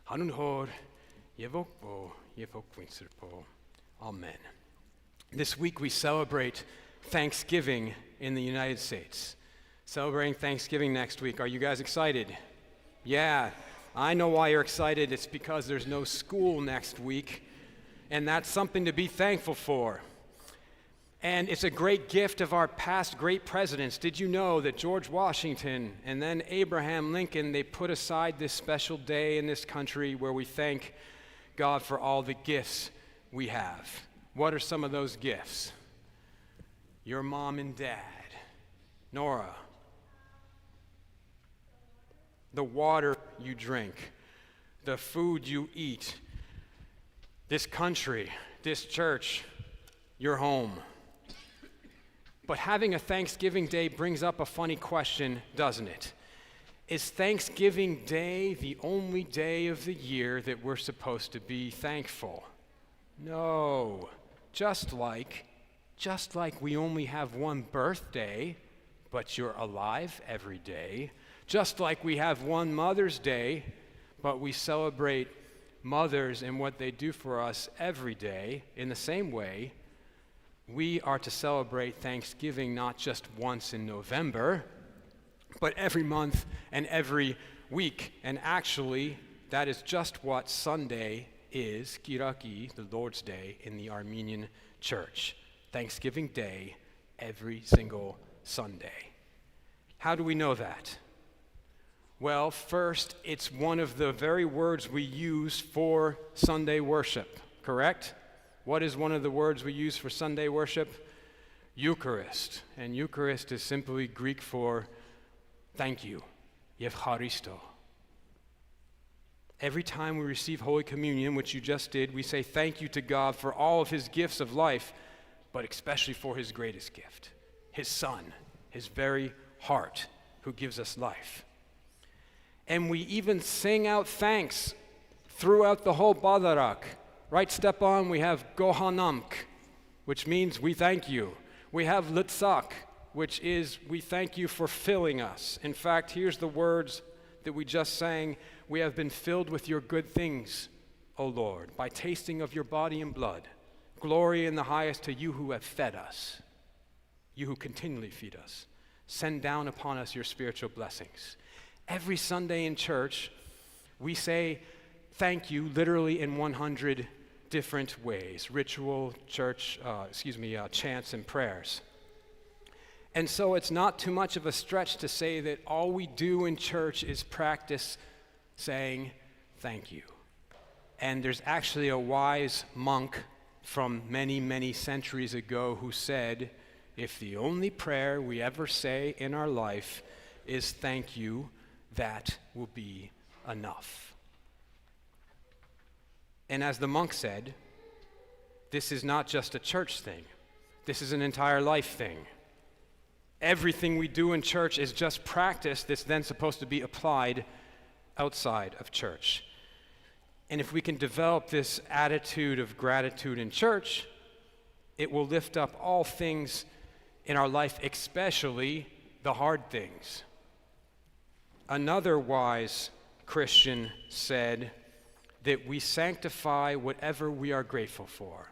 Hanunhor, Yevokbo, Yevokwinsirpo. Amen. This week we celebrate Thanksgiving in the United States. Celebrating Thanksgiving next week. Are you guys excited? Yeah, I know why you're excited. It's because there's no school next week, and that's something to be thankful for. And it's a great gift of our past great presidents. Did you know that George Washington and then Abraham Lincoln, they put aside this special day in this country where we thank God for all the gifts we have? What are some of those gifts? Your mom and dad. Nora. The water you drink. The food you eat. This country, this church, your home. But having a Thanksgiving Day brings up a funny question, doesn't it? Is Thanksgiving Day the only day of the year that we're supposed to be thankful? No. Just like we only have one birthday, but you're alive every day. Just like we have one Mother's Day, but we celebrate mothers and what they do for us every day. In the same way, we are to celebrate Thanksgiving not just once in November, but every month and every week. And actually, that is just what Sunday is, Kiraki, the Lord's Day, in the Armenian Church. Thanksgiving Day every single Sunday. How do we know that? Well, first, it's one of the very words we use for Sunday worship, correct? What is one of the words we use for Sunday worship? Eucharist. And Eucharist is simply Greek for thank you, Evcharisto. Every time we receive Holy Communion, which you just did, we say thank you to God for all of his gifts of life, but especially for his greatest gift, his Son, his very heart, who gives us life. And we even sing out thanks throughout the whole Badarak. Right, Stepan, we have Gohanamk, which means we thank you. We have Litzak, which is we thank you for filling us. In fact, here's the words that we just sang. We have been filled with your good things, O Lord, by tasting of your body and blood. Glory in the highest to you who have fed us, you who continually feed us. Send down upon us your spiritual blessings. Every Sunday in church, we say thank you literally in 100 different ways, ritual, church, chants and prayers. And so it's not too much of a stretch to say that all we do in church is practice saying thank you. And there's actually a wise monk from many, many centuries ago who said, if the only prayer we ever say in our life is thank you, that will be enough. And as the monk said, this is not just a church thing. This is an entire life thing. Everything we do in church is just practice that's then supposed to be applied outside of church. And if we can develop this attitude of gratitude in church, it will lift up all things in our life, especially the hard things. Another wise Christian said that we sanctify whatever we are grateful for.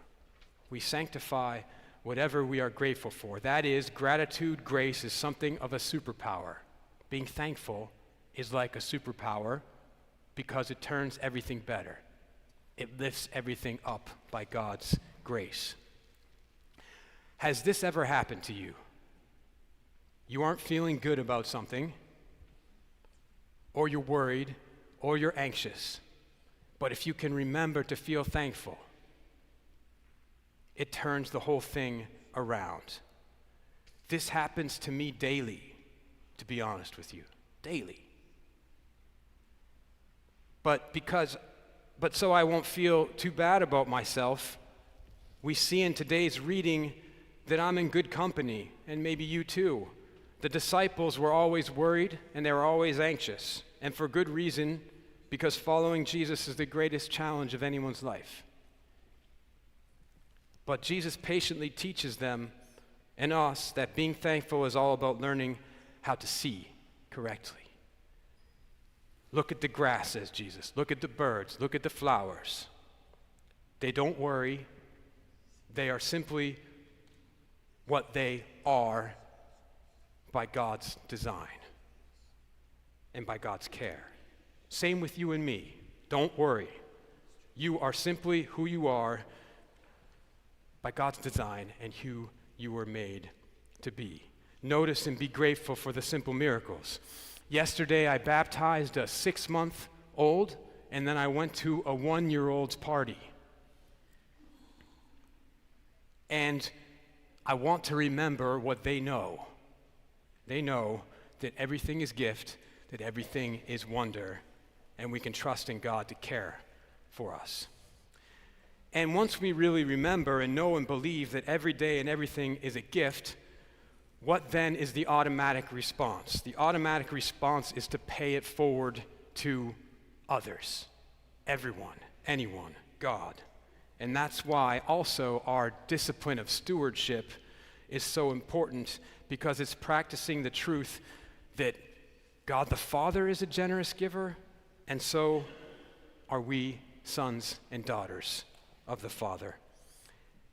We sanctify whatever we are grateful for. That is, gratitude, grace is something of a superpower. Being thankful is like a superpower because it turns everything better. It lifts everything up by God's grace. Has this ever happened to you? You aren't feeling good about something, or you're worried, or you're anxious. But if you can remember to feel thankful, it turns the whole thing around. This happens to me daily, to be honest with you. Daily. But so I won't feel too bad about myself, we see in today's reading that I'm in good company, and maybe you too. The disciples were always worried, and they were always anxious, and for good reason, because following Jesus is the greatest challenge of anyone's life. But Jesus patiently teaches them and us that being thankful is all about learning how to see correctly. Look at the grass, says Jesus. Look at the birds. Look at the flowers. They don't worry. They are simply what they are by God's design and by God's care. Same with you and me. Don't worry. You are simply who you are by God's design and who you were made to be. Notice and be grateful for the simple miracles. Yesterday, I baptized a 6-month-old, and then I went to a 1-year-old's party. And I want to remember what they know. They know that everything is gift, that everything is wonder, and we can trust in God to care for us. And once we really remember and know and believe that every day and everything is a gift, what then is the automatic response? The automatic response is to pay it forward to others, everyone, anyone, God. And that's why also our discipline of stewardship is so important, because it's practicing the truth that God the Father is a generous giver, and so are we sons and daughters of the Father.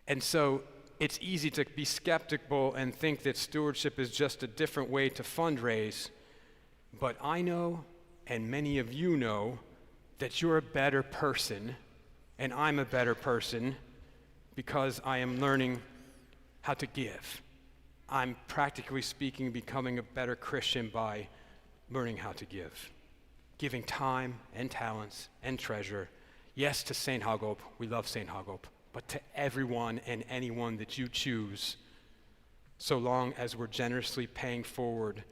And so it's easy to be skeptical and think that stewardship is just a different way to fundraise, but I know, and many of you know, that you're a better person, and I'm a better person because I am learning how to give. I'm practically speaking becoming a better Christian by learning how to give. Giving time and talents and treasure. Yes, to St. Hagop, we love St. Hagop, but to everyone and anyone that you choose, so long as we're generously paying forward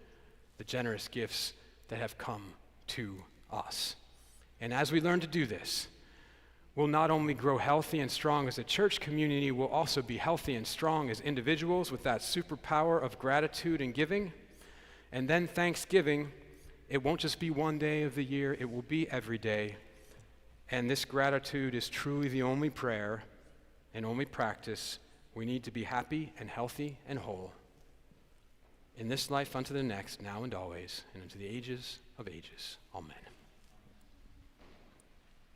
the generous gifts that have come to us. And as we learn to do this, we'll not only grow healthy and strong as a church community, we'll also be healthy and strong as individuals with that superpower of gratitude and giving. And then Thanksgiving, it won't just be one day of the year, it will be every day. And this gratitude is truly the only prayer and only practice. We need to be happy and healthy and whole in this life unto the next, now and always, and into the ages of ages. Amen.